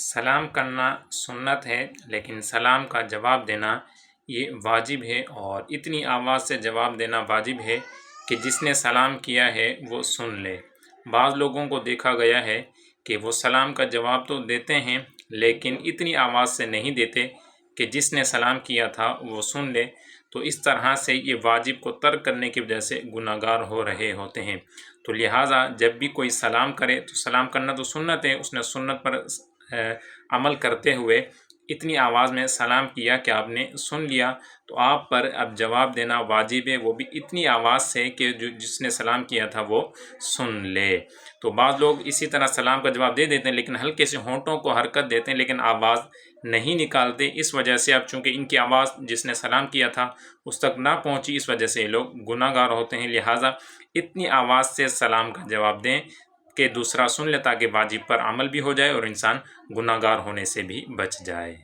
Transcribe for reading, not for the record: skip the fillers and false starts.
سلام کرنا سنت ہے، لیکن سلام کا جواب دینا یہ واجب ہے، اور اتنی آواز سے جواب دینا واجب ہے کہ جس نے سلام کیا ہے وہ سن لے۔ بعض لوگوں کو دیکھا گیا ہے کہ وہ سلام کا جواب تو دیتے ہیں لیکن اتنی آواز سے نہیں دیتے کہ جس نے سلام کیا تھا وہ سن لے، تو اس طرح سے یہ واجب کو ترک کرنے کی وجہ سے گناہ گار ہو رہے ہوتے ہیں۔ تو لہٰذا جب بھی کوئی سلام کرے تو سلام کرنا تو سنت ہے، اس نے سنت پر عمل کرتے ہوئے اتنی آواز میں سلام کیا کہ آپ نے سن لیا، تو آپ پر اب جواب دینا واجب ہے، وہ بھی اتنی آواز سے کہ جس نے سلام کیا تھا وہ سن لے۔ تو بعض لوگ اسی طرح سلام کا جواب دے دیتے ہیں لیکن ہلکے سے ہونٹوں کو حرکت دیتے ہیں لیکن آواز نہیں نکالتے، اس وجہ سے اب چونکہ ان کی آواز جس نے سلام کیا تھا اس تک نہ پہنچی، اس وجہ سے یہ لوگ گناہ گار ہوتے ہیں۔ لہٰذا اتنی آواز سے سلام کا جواب دیں کہ دوسرا سن لے، تاکہ واجب پر عمل بھی ہو جائے اور انسان گناہ گار ہونے سے بھی بچ جائے۔